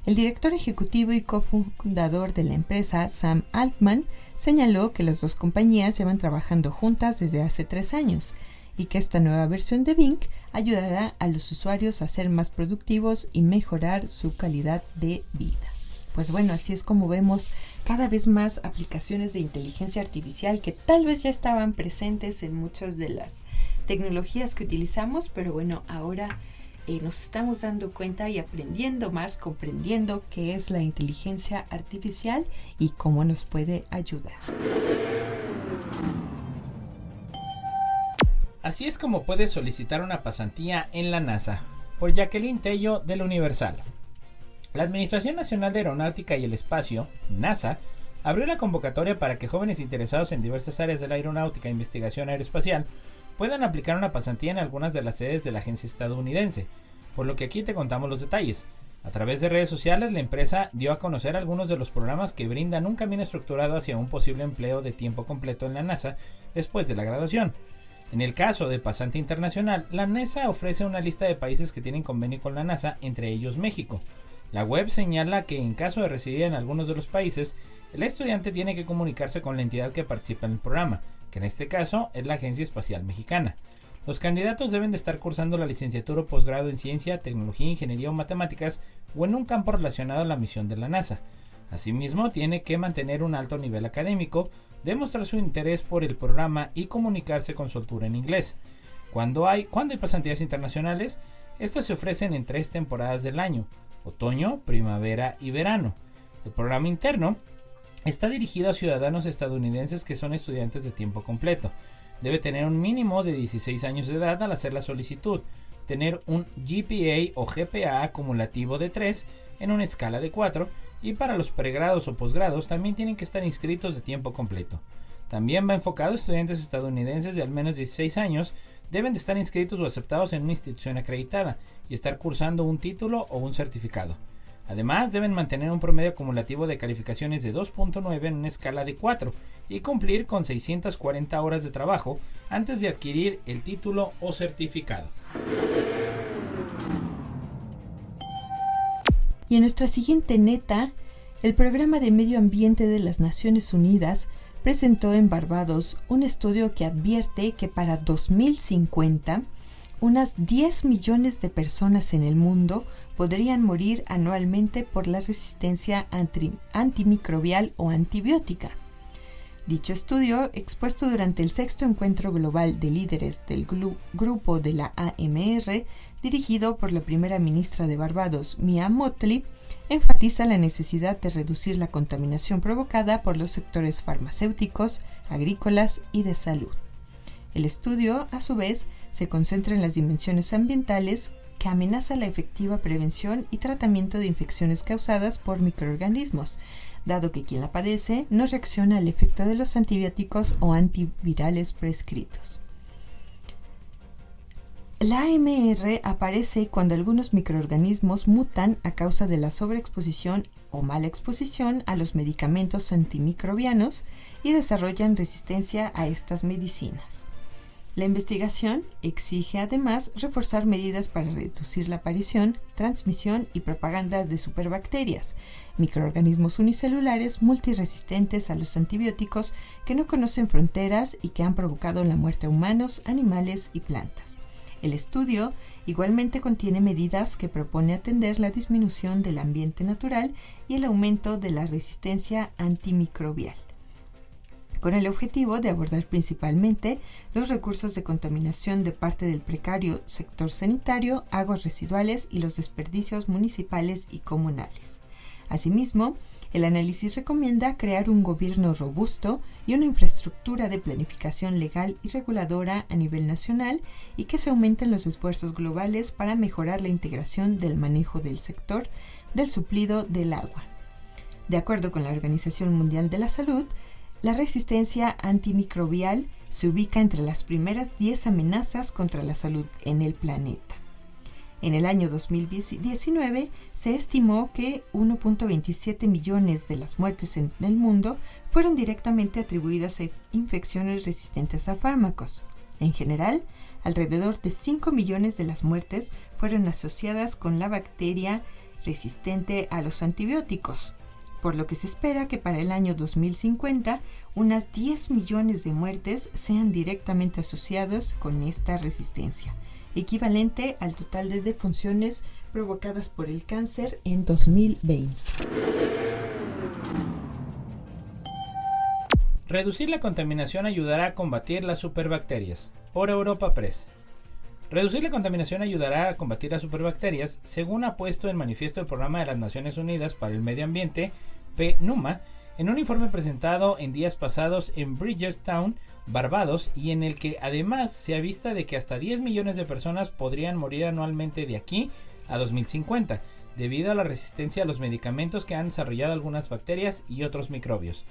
El director ejecutivo y cofundador de la empresa, Sam Altman, señaló que las dos compañías llevan trabajando juntas desde hace 3 años y que esta nueva versión de Bing ayudará a los usuarios a ser más productivos y mejorar su calidad de vida. Pues bueno, así es como vemos cada vez más aplicaciones de inteligencia artificial que tal vez ya estaban presentes en muchas de las tecnologías que utilizamos, pero bueno, ahora nos estamos dando cuenta y aprendiendo más, comprendiendo qué es la inteligencia artificial y cómo nos puede ayudar. Así es como puedes solicitar una pasantía en la NASA, por Jacqueline Tello del Universal. La Administración Nacional de Aeronáutica y el Espacio, NASA, abrió la convocatoria para que jóvenes interesados en diversas áreas de la aeronáutica e investigación aeroespacial puedan aplicar una pasantía en algunas de las sedes de la agencia estadounidense, por lo que aquí te contamos los detalles. A través de redes sociales, la empresa dio a conocer algunos de los programas que brindan un camino estructurado hacia un posible empleo de tiempo completo en la NASA después de la graduación. En el caso de pasante internacional, la NASA ofrece una lista de países que tienen convenio con la NASA, entre ellos México. La web señala que en caso de residir en algunos de los países, el estudiante tiene que comunicarse con la entidad que participa en el programa, que en este caso es la Agencia Espacial Mexicana. Los candidatos deben de estar cursando la licenciatura o posgrado en ciencia, tecnología, ingeniería o matemáticas o en un campo relacionado a la misión de la NASA. Asimismo, tiene que mantener un alto nivel académico, demostrar su interés por el programa y comunicarse con soltura en inglés. Cuando hay pasantías internacionales, estas se ofrecen en 3 temporadas del año: otoño, primavera y verano. El programa interno está dirigido a ciudadanos estadounidenses que son estudiantes de tiempo completo. Debe tener un mínimo de 16 años de edad al hacer la solicitud, tener un GPA o GPA acumulativo de 3 en una escala de 4, y para los pregrados o posgrados también tienen que estar inscritos de tiempo completo. También va enfocado a estudiantes estadounidenses de al menos 16 años, deben de estar inscritos o aceptados en una institución acreditada y estar cursando un título o un certificado. Además, deben mantener un promedio acumulativo de calificaciones de 2.9 en una escala de 4 y cumplir con 640 horas de trabajo antes de adquirir el título o certificado. Y en nuestra siguiente neta, el Programa de Medio Ambiente de las Naciones Unidas presentó en Barbados un estudio que advierte que para 2050 unas 10 millones de personas en el mundo podrían morir anualmente por la resistencia antimicrobial o antibiótica. Dicho estudio, expuesto durante el 6º Encuentro Global de Líderes del Grupo de la AMR, dirigido por la primera ministra de Barbados, Mia Mottley, enfatiza la necesidad de reducir la contaminación provocada por los sectores farmacéuticos, agrícolas y de salud. El estudio, a su vez, se concentra en las dimensiones ambientales que amenazan la efectiva prevención y tratamiento de infecciones causadas por microorganismos, dado que quien la padece no reacciona al efecto de los antibióticos o antivirales prescritos. La AMR aparece cuando algunos microorganismos mutan a causa de la sobreexposición o mala exposición a los medicamentos antimicrobianos y desarrollan resistencia a estas medicinas. La investigación exige además reforzar medidas para reducir la aparición, transmisión y propaganda de superbacterias, microorganismos unicelulares multiresistentes a los antibióticos que no conocen fronteras y que han provocado la muerte a humanos, animales y plantas. El estudio igualmente contiene medidas que propone atender la disminución del ambiente natural y el aumento de la resistencia antimicrobial, con el objetivo de abordar principalmente los recursos de contaminación de parte del precario sector sanitario, aguas residuales y los desperdicios municipales y comunales. Asimismo, el análisis recomienda crear un gobierno robusto y una infraestructura de planificación legal y reguladora a nivel nacional y que se aumenten los esfuerzos globales para mejorar la integración del manejo del sector del suplido del agua. De acuerdo con la Organización Mundial de la Salud, la resistencia antimicrobial se ubica entre las primeras 10 amenazas contra la salud en el planeta. En el año 2019 se estimó que 1.27 millones de las muertes en el mundo fueron directamente atribuidas a infecciones resistentes a fármacos. En general, alrededor de 5 millones de las muertes fueron asociadas con la bacteria resistente a los antibióticos, por lo que se espera que para el año 2050 unas 10 millones de muertes sean directamente asociadas con esta resistencia, equivalente al total de defunciones provocadas por el cáncer en 2020. Reducir la contaminación ayudará a combatir las superbacterias. Por Europa Press. Reducir la contaminación ayudará a combatir las superbacterias, según ha puesto en manifiesto el Programa de las Naciones Unidas para el Medio Ambiente, PNUMA, en un informe presentado en días pasados en Bridgetown, Barbados, y en el que además se avista de que hasta 10 millones de personas podrían morir anualmente de aquí a 2050, debido a la resistencia a los medicamentos que han desarrollado algunas bacterias y otros microbios.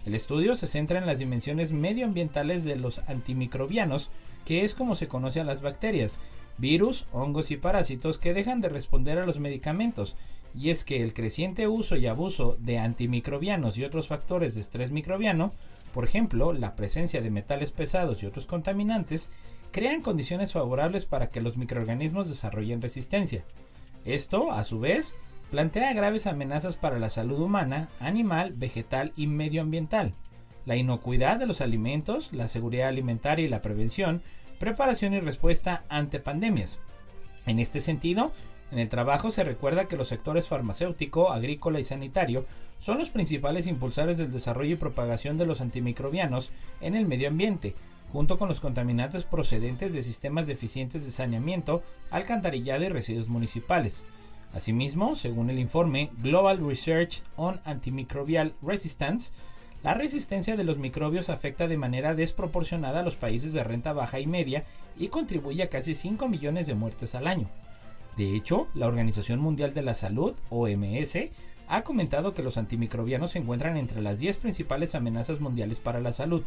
El estudio se centra en las dimensiones medioambientales de los antimicrobianos, que es como se conoce a las bacterias, virus, hongos y parásitos que dejan de responder a los medicamentos, y es que el creciente uso y abuso de antimicrobianos y otros factores de estrés microbiano, por ejemplo, la presencia de metales pesados y otros contaminantes, crean condiciones favorables para que los microorganismos desarrollen resistencia. Esto, a su vez, plantea graves amenazas para la salud humana, animal, vegetal y medioambiental, la inocuidad de los alimentos, la seguridad alimentaria y la prevención, preparación y respuesta ante pandemias. En este sentido, en el trabajo se recuerda que los sectores farmacéutico, agrícola y sanitario son los principales impulsores del desarrollo y propagación de los antimicrobianos en el medio ambiente, junto con los contaminantes procedentes de sistemas deficientes de saneamiento, alcantarillado y residuos municipales. Asimismo, según el informe Global Research on Antimicrobial Resistance, la resistencia de los microbios afecta de manera desproporcionada a los países de renta baja y media y contribuye a casi 5 millones de muertes al año. De hecho, la Organización Mundial de la Salud, OMS, ha comentado que los antimicrobianos se encuentran entre las 10 principales amenazas mundiales para la salud.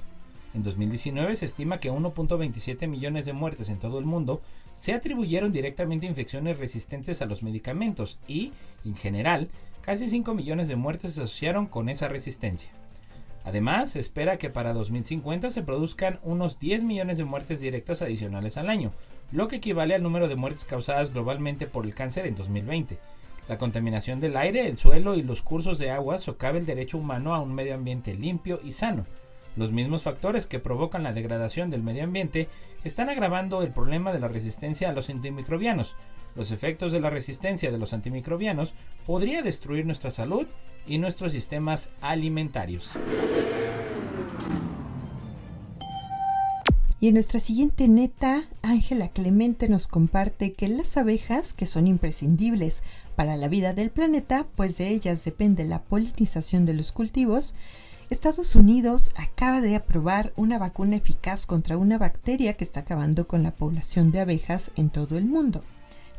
En 2019 se estima que 1.27 millones de muertes en todo el mundo se atribuyeron directamente a infecciones resistentes a los medicamentos y, en general, casi 5 millones de muertes se asociaron con esa resistencia. Además, se espera que para 2050 se produzcan unos 10 millones de muertes directas adicionales al año, lo que equivale al número de muertes causadas globalmente por el cáncer en 2020. La contaminación del aire, el suelo y los cursos de agua socava el derecho humano a un medio ambiente limpio y sano. Los mismos factores que provocan la degradación del medio ambiente están agravando el problema de la resistencia a los antimicrobianos. Los efectos de la resistencia de los antimicrobianos podría destruir nuestra salud y nuestros sistemas alimentarios. Y en nuestra siguiente neta, Ángela Clemente nos comparte que las abejas, que son imprescindibles para la vida del planeta, pues de ellas depende la polinización de los cultivos, Estados Unidos acaba de aprobar una vacuna eficaz contra una bacteria que está acabando con la población de abejas en todo el mundo.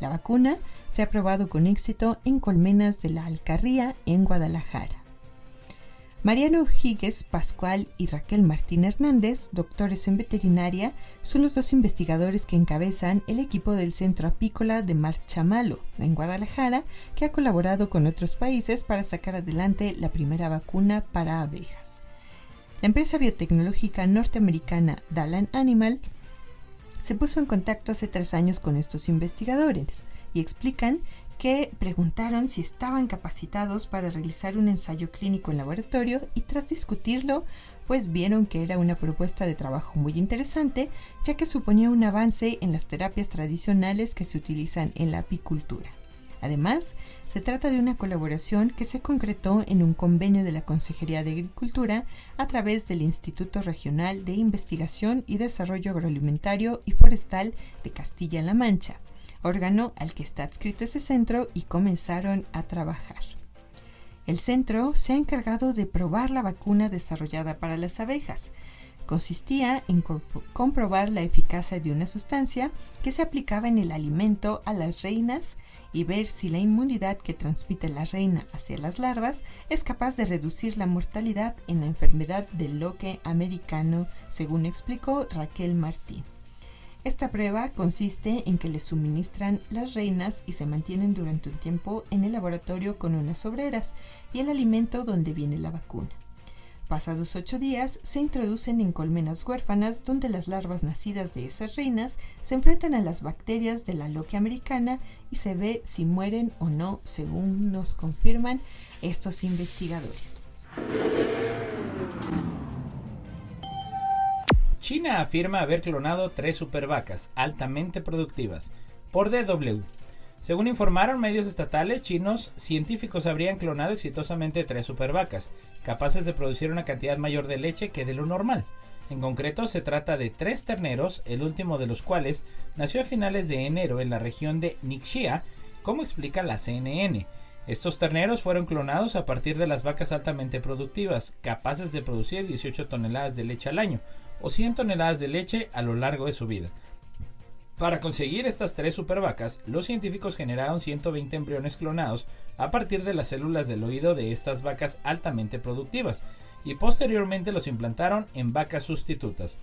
La vacuna se ha probado con éxito en colmenas de la Alcarría en Guadalajara. Mariano Higues Pascual y Raquel Martín Hernández, doctores en veterinaria, son los dos investigadores que encabezan el equipo del Centro Apícola de Marchamalo, en Guadalajara, que ha colaborado con otros países para sacar adelante la primera vacuna para abejas. La empresa biotecnológica norteamericana Dalan Animal se puso en contacto hace 3 años con estos investigadores y explican que preguntaron si estaban capacitados para realizar un ensayo clínico en laboratorio y tras discutirlo, pues vieron que era una propuesta de trabajo muy interesante, ya que suponía un avance en las terapias tradicionales que se utilizan en la apicultura. Además, se trata de una colaboración que se concretó en un convenio de la Consejería de Agricultura a través del Instituto Regional de Investigación y Desarrollo Agroalimentario y Forestal de Castilla-La Mancha, órgano al que está adscrito este centro, y comenzaron a trabajar. El centro se ha encargado de probar la vacuna desarrollada para las abejas. Consistía en comprobar la eficacia de una sustancia que se aplicaba en el alimento a las reinas y ver si la inmunidad que transmite la reina hacia las larvas es capaz de reducir la mortalidad en la enfermedad del loque americano, según explicó Raquel Martín. Esta prueba consiste en que les suministran las reinas y se mantienen durante un tiempo en el laboratorio con unas obreras y el alimento donde viene la vacuna. Pasados 8 días, se introducen en colmenas huérfanas donde las larvas nacidas de esas reinas se enfrentan a las bacterias de la loque americana y se ve si mueren o no, según nos confirman estos investigadores. China afirma haber clonado 3 supervacas altamente productivas por DW. Según informaron medios estatales chinos, científicos habrían clonado exitosamente 3 supervacas, capaces de producir una cantidad mayor de leche que de lo normal. En concreto, se trata de 3 terneros, el último de los cuales nació a finales de enero en la región de Ningxia, como explica la CNN. Estos terneros fueron clonados a partir de las vacas altamente productivas, capaces de producir 18 toneladas de leche al año, o 100 toneladas de leche a lo largo de su vida. Para conseguir estas 3 supervacas, los científicos generaron 120 embriones clonados a partir de las células del oído de estas vacas altamente productivas, y posteriormente los implantaron en vacas sustitutas.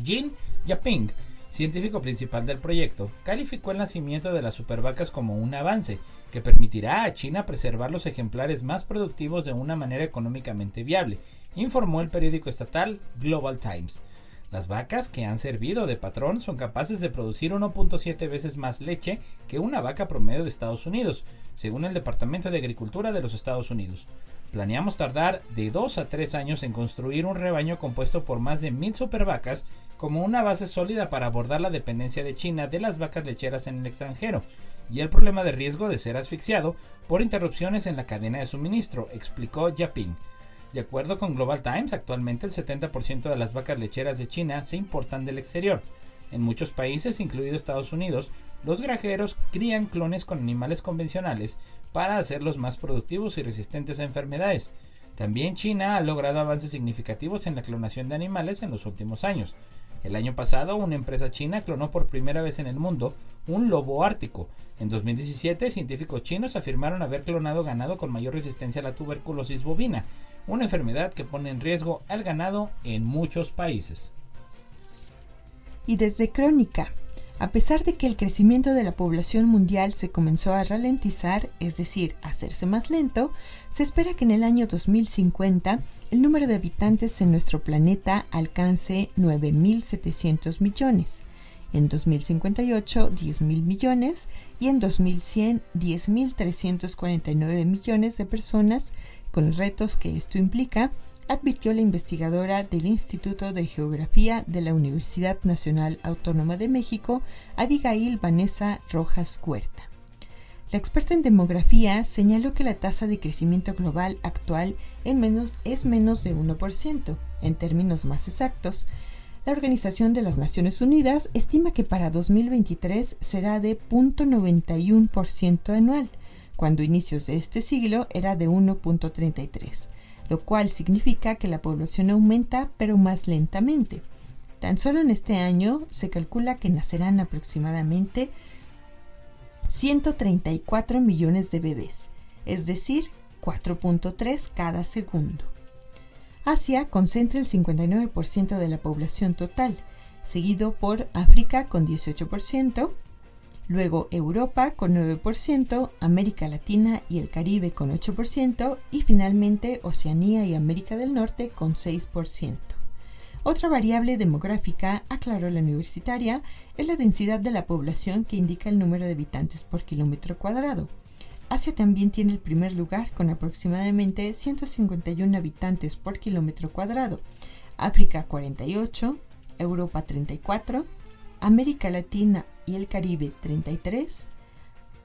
Jin Yaping, científico principal del proyecto, calificó el nacimiento de las supervacas como un avance que permitirá a China preservar los ejemplares más productivos de una manera económicamente viable, informó el periódico estatal Global Times. Las vacas que han servido de patrón son capaces de producir 1.7 veces más leche que una vaca promedio de Estados Unidos, según el Departamento de Agricultura de los Estados Unidos. Planeamos tardar de 2 a 3 años en construir un rebaño compuesto por más de 1000 supervacas como una base sólida para abordar la dependencia de China de las vacas lecheras en el extranjero y el problema de riesgo de ser asfixiado por interrupciones en la cadena de suministro, explicó Yaping. De acuerdo con Global Times, actualmente el 70% de las vacas lecheras de China se importan del exterior. En muchos países, incluido Estados Unidos, los granjeros crían clones con animales convencionales para hacerlos más productivos y resistentes a enfermedades. También China ha logrado avances significativos en la clonación de animales en los últimos años. El año pasado, una empresa china clonó por primera vez en el mundo un lobo ártico. En 2017, científicos chinos afirmaron haber clonado ganado con mayor resistencia a la tuberculosis bovina, una enfermedad que pone en riesgo al ganado en muchos países. Y desde Crónica, a pesar de que el crecimiento de la población mundial se comenzó a ralentizar, es decir, a hacerse más lento, se espera que en el año 2050 el número de habitantes en nuestro planeta alcance 9.700 millones, en 2058 10.000 millones y en 2100 10.349 millones de personas, con los retos que esto implica, advirtió la investigadora del Instituto de Geografía de la Universidad Nacional Autónoma de México, Abigail Vanessa Rojas Huerta. La experta en demografía señaló que la tasa de crecimiento global actual es menos de 1%. En términos más exactos, la Organización de las Naciones Unidas estima que para 2023 será de 0.91% anual, cuando a inicios de este siglo era de 1.33%, lo cual significa que la población aumenta pero más lentamente. Tan solo en este año se calcula que nacerán aproximadamente 134 millones de bebés, es decir, 4.3 cada segundo. Asia concentra el 59% de la población total, seguido por África con 18%, luego Europa con 9%, América Latina y el Caribe con 8% y finalmente Oceanía y América del Norte con 6%. Otra variable demográfica, aclaró la universitaria, es la densidad de la población que indica el número de habitantes por kilómetro cuadrado. Asia también tiene el primer lugar con aproximadamente 151 habitantes por kilómetro cuadrado, África 48, Europa 34, América Latina y el Caribe 33,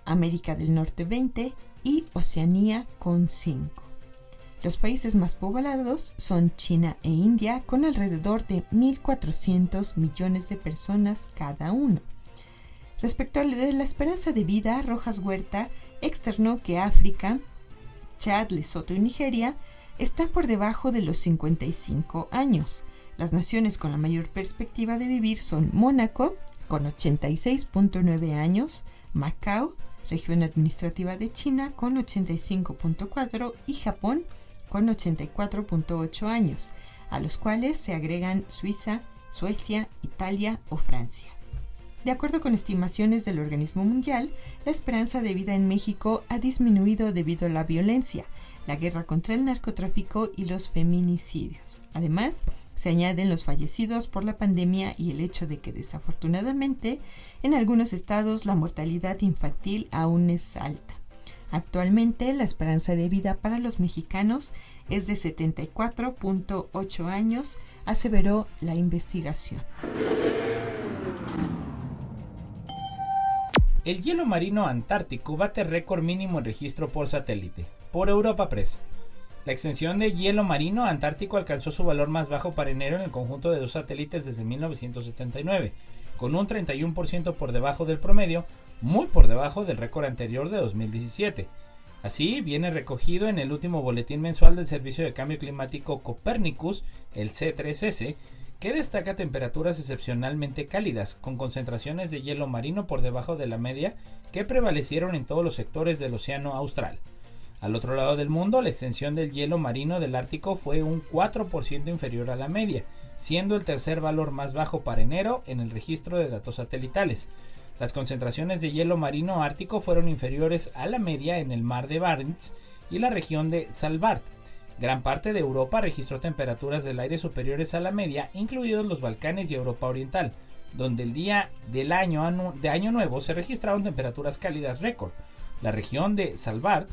América del Norte 20 y Oceanía con 5. Los países más poblados son China e India, con alrededor de 1.400 millones de personas cada uno. Respecto a la esperanza de vida, Rojas Huerta externó que África, Chad, Lesoto y Nigeria están por debajo de los 55 años. Las naciones con la mayor perspectiva de vivir son Mónaco, con 86.9 años, Macao, región administrativa de China, con 85.4 y Japón, con 84.8 años, a los cuales se agregan Suiza, Suecia, Italia o Francia. De acuerdo con estimaciones del Organismo Mundial, la esperanza de vida en México ha disminuido debido a la violencia, la guerra contra el narcotráfico y los feminicidios. Además, se añaden los fallecidos por la pandemia y el hecho de que, desafortunadamente, en algunos estados la mortalidad infantil aún es alta. Actualmente, la esperanza de vida para los mexicanos es de 74.8 años, aseveró la investigación. El hielo marino antártico bate récord mínimo en registro por satélite, por Europa Press. La extensión de hielo marino antártico alcanzó su valor más bajo para enero en el conjunto de 2 satélites desde 1979, con un 31% por debajo del promedio, muy por debajo del récord anterior de 2017. Así, viene recogido en el último boletín mensual del Servicio de Cambio Climático Copernicus, el C3S, que destaca temperaturas excepcionalmente cálidas, con concentraciones de hielo marino por debajo de la media que prevalecieron en todos los sectores del Océano Austral. Al otro lado del mundo, la extensión del hielo marino del Ártico fue un 4% inferior a la media, siendo el tercer valor más bajo para enero en el registro de datos satelitales. Las concentraciones de hielo marino ártico fueron inferiores a la media en el mar de Barents y la región de Svalbard. Gran parte de Europa registró temperaturas del aire superiores a la media, incluidos los Balcanes y Europa Oriental, donde el día de Año Nuevo se registraron temperaturas cálidas récord. La región de Svalbard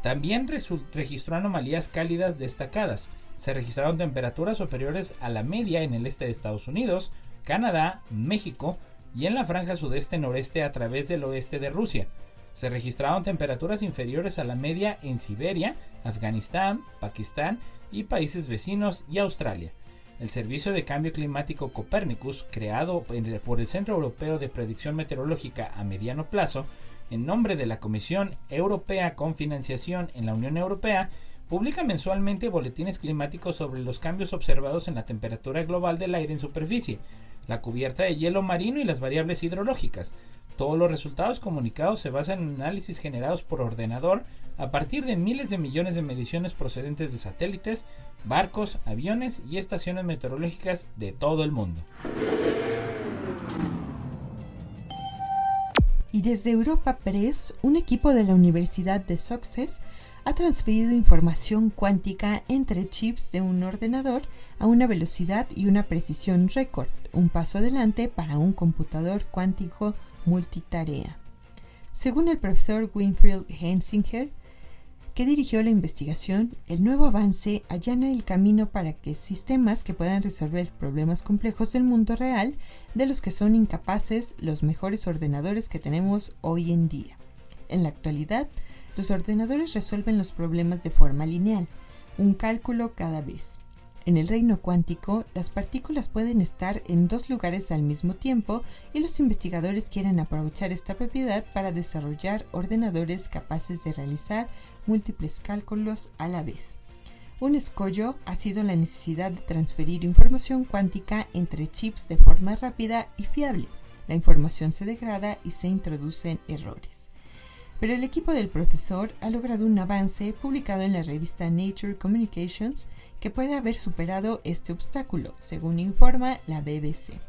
también registró anomalías cálidas destacadas. Se registraron temperaturas superiores a la media en el este de Estados Unidos, Canadá, México y en la franja sudeste-noreste a través del oeste de Rusia. Se registraron temperaturas inferiores a la media en Siberia, Afganistán, Pakistán y países vecinos y Australia. El Servicio de Cambio Climático Copernicus, creado por el Centro Europeo de Predicción Meteorológica a mediano plazo, en nombre de la Comisión Europea con financiación en la Unión Europea, publica mensualmente boletines climáticos sobre los cambios observados en la temperatura global del aire en superficie, la cubierta de hielo marino y las variables hidrológicas. Todos los resultados comunicados se basan en análisis generados por ordenador a partir de miles de millones de mediciones procedentes de satélites, barcos, aviones y estaciones meteorológicas de todo el mundo. Y desde Europa Press, un equipo de la Universidad de Sussex ha transferido información cuántica entre chips de un ordenador a una velocidad y una precisión récord, un paso adelante para un computador cuántico multitarea. Según el profesor Winfield Hensinger, que dirigió la investigación, el nuevo avance allana el camino para que sistemas que puedan resolver problemas complejos del mundo real, de los que son incapaces los mejores ordenadores que tenemos hoy en día. En la actualidad, los ordenadores resuelven los problemas de forma lineal, un cálculo cada vez. En el reino cuántico, las partículas pueden estar en dos lugares al mismo tiempo y los investigadores quieren aprovechar esta propiedad para desarrollar ordenadores capaces de realizar múltiples cálculos a la vez. Un escollo ha sido la necesidad de transferir información cuántica entre chips de forma rápida y fiable. La información se degrada y se introducen errores. Pero el equipo del profesor ha logrado un avance publicado en la revista Nature Communications que puede haber superado este obstáculo, según informa la BBC.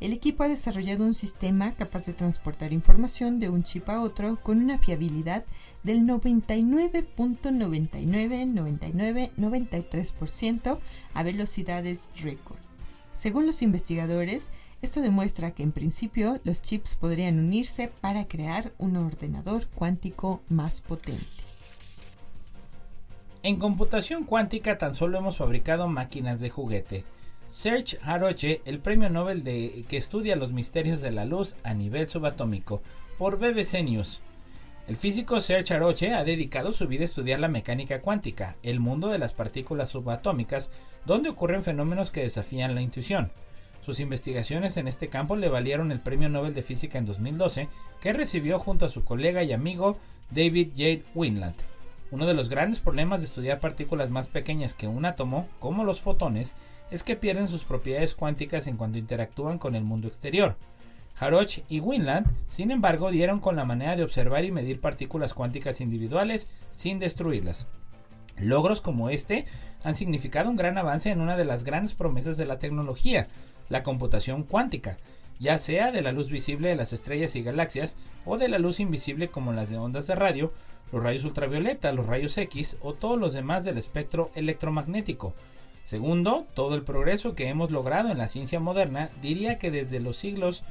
El equipo ha desarrollado un sistema capaz de transportar información de un chip a otro con una fiabilidad del 99.999993% a velocidades récord. Según los investigadores, esto demuestra que en principio los chips podrían unirse para crear un ordenador cuántico más potente. En computación cuántica tan solo hemos fabricado máquinas de juguete. Serge Haroche, el premio Nobel que estudia los misterios de la luz a nivel subatómico, por BBC News. El físico Serge Haroche ha dedicado su vida a estudiar la mecánica cuántica, el mundo de las partículas subatómicas, donde ocurren fenómenos que desafían la intuición. Sus investigaciones en este campo le valieron el premio Nobel de Física en 2012, que recibió junto a su colega y amigo David J. Winland. Uno de los grandes problemas de estudiar partículas más pequeñas que un átomo, como los fotones, es que pierden sus propiedades cuánticas en cuanto interactúan con el mundo exterior. Haroche y Winland, sin embargo, dieron con la manera de observar y medir partículas cuánticas individuales sin destruirlas. Logros como este han significado un gran avance en una de las grandes promesas de la tecnología, la computación cuántica, ya sea de la luz visible de las estrellas y galaxias o de la luz invisible como las de ondas de radio, los rayos ultravioleta, los rayos X o todos los demás del espectro electromagnético. Segundo, todo el progreso que hemos logrado en la ciencia moderna diría que desde los siglos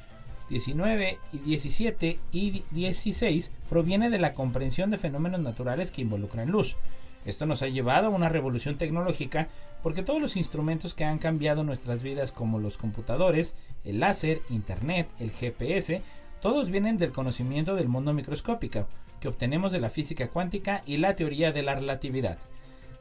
XIX, XVII y XVI proviene de la comprensión de fenómenos naturales que involucran luz. Esto nos ha llevado a una revolución tecnológica porque todos los instrumentos que han cambiado nuestras vidas como los computadores, el láser, internet, el GPS, todos vienen del conocimiento del mundo microscópico que obtenemos de la física cuántica y la teoría de la relatividad.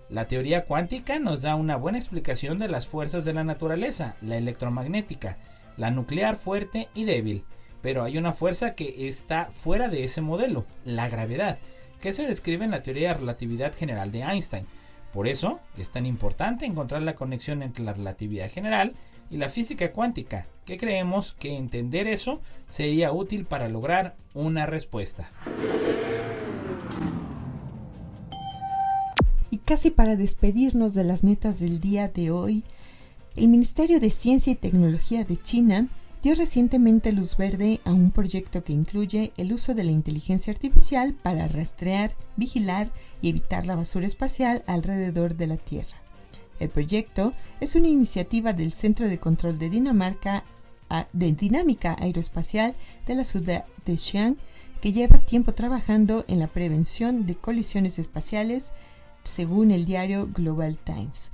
La teoría cuántica nos da una buena explicación de las fuerzas de la naturaleza, la electromagnética, la nuclear fuerte y débil, pero hay una fuerza que está fuera de ese modelo, la gravedad, que se describe en la teoría de relatividad general de Einstein. Por eso es tan importante encontrar la conexión entre la relatividad general y la física cuántica, que creemos que entender eso sería útil para lograr una respuesta. Y casi para despedirnos de las netas del día de hoy, el Ministerio de Ciencia y Tecnología de China dio recientemente luz verde a un proyecto que incluye el uso de la inteligencia artificial para rastrear, vigilar y evitar la basura espacial alrededor de la Tierra. El proyecto es una iniciativa del Centro de Control de Dinámica Aeroespacial de la ciudad de Xi'an, que lleva tiempo trabajando en la prevención de colisiones espaciales, según el diario Global Times.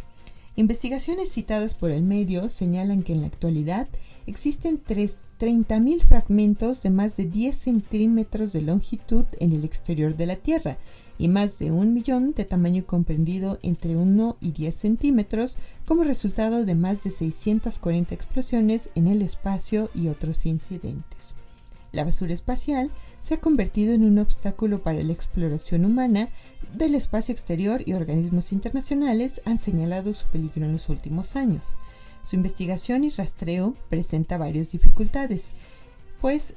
Investigaciones citadas por el medio señalan que en la actualidad existen 30.000 fragmentos de más de 10 centímetros de longitud en el exterior de la Tierra y más de 1 millón de tamaño comprendido entre 1 y 10 centímetros como resultado de más de 640 explosiones en el espacio y otros incidentes. La basura espacial se ha convertido en un obstáculo para la exploración humana del espacio exterior y organismos internacionales han señalado su peligro en los últimos años. Su investigación y rastreo presenta varias dificultades, pues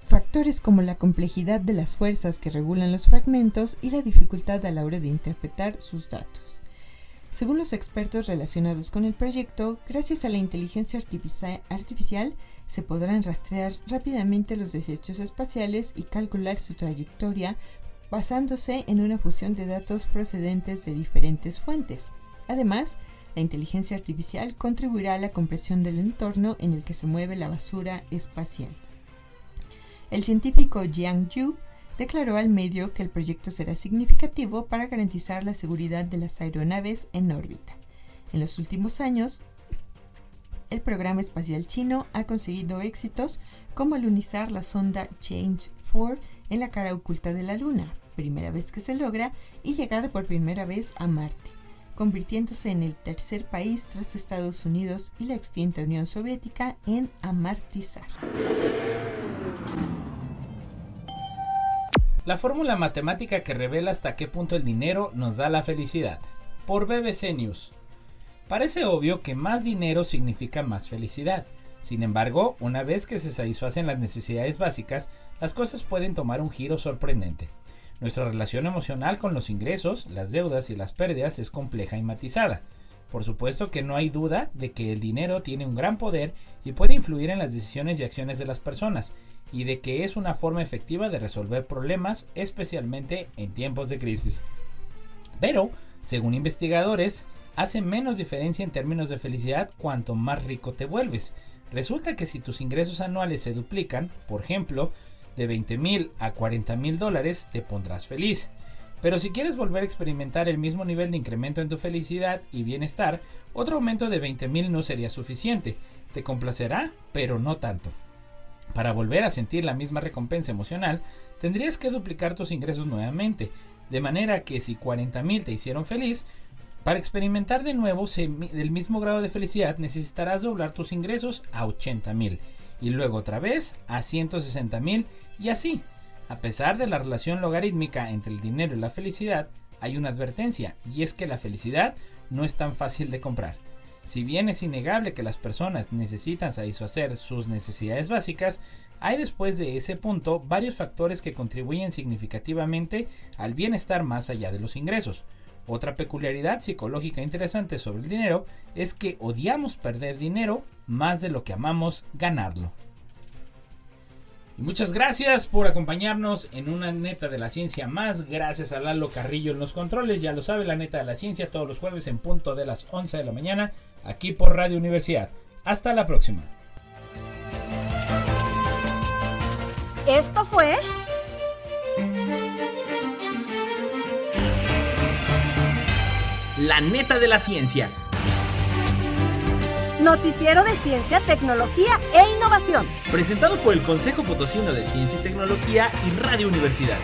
factores como la complejidad de las fuerzas que regulan los fragmentos y la dificultad a la hora de interpretar sus datos. Según los expertos relacionados con el proyecto, gracias a la inteligencia artificial se podrán rastrear rápidamente los desechos espaciales y calcular su trayectoria basándose en una fusión de datos procedentes de diferentes fuentes. Además, la inteligencia artificial contribuirá a la comprensión del entorno en el que se mueve la basura espacial. El científico Jiang Yu declaró al medio que el proyecto será significativo para garantizar la seguridad de las aeronaves en órbita. En los últimos años, el programa espacial chino ha conseguido éxitos como alunizar la sonda Change 4 en la cara oculta de la Luna, primera vez que se logra, y llegar por primera vez a Marte, convirtiéndose en el tercer país tras Estados Unidos y la extinta Unión Soviética en amartizar. La fórmula matemática que revela hasta qué punto el dinero nos da la felicidad. Por BBC News. Parece obvio que más dinero significa más felicidad. Sin embargo, una vez que se satisfacen las necesidades básicas, las cosas pueden tomar un giro sorprendente. Nuestra relación emocional con los ingresos, las deudas y las pérdidas es compleja y matizada. Por supuesto que no hay duda de que el dinero tiene un gran poder y puede influir en las decisiones y acciones de las personas, y de que es una forma efectiva de resolver problemas, especialmente en tiempos de crisis. Pero, según investigadores, hace menos diferencia en términos de felicidad cuanto más rico te vuelves. Resulta que si tus ingresos anuales se duplican, por ejemplo, de $20,000 a $40,000, te pondrás feliz. Pero si quieres volver a experimentar el mismo nivel de incremento en tu felicidad y bienestar, otro aumento de $20,000 no sería suficiente. Te complacerá, pero no tanto. Para volver a sentir la misma recompensa emocional, tendrías que duplicar tus ingresos nuevamente, de manera que si $40,000 te hicieron feliz, para experimentar de nuevo el mismo grado de felicidad necesitarás doblar tus ingresos a $80,000 y luego otra vez a $160,000 y así. A pesar de la relación logarítmica entre el dinero y la felicidad, hay una advertencia, y es que la felicidad no es tan fácil de comprar. Si bien es innegable que las personas necesitan satisfacer sus necesidades básicas, hay después de ese punto varios factores que contribuyen significativamente al bienestar más allá de los ingresos. Otra peculiaridad psicológica interesante sobre el dinero es que odiamos perder dinero más de lo que amamos ganarlo. Y muchas gracias por acompañarnos en una neta de la ciencia más. Gracias a Lalo Carrillo en los controles. Ya lo sabe, la neta de la ciencia todos los jueves en punto de las 11 de la mañana aquí por Radio Universidad. Hasta la próxima. Esto fue La neta de la ciencia. Noticiero de Ciencia, Tecnología e Innovación. Presentado por el Consejo Potosino de Ciencia y Tecnología y Radio Universidad.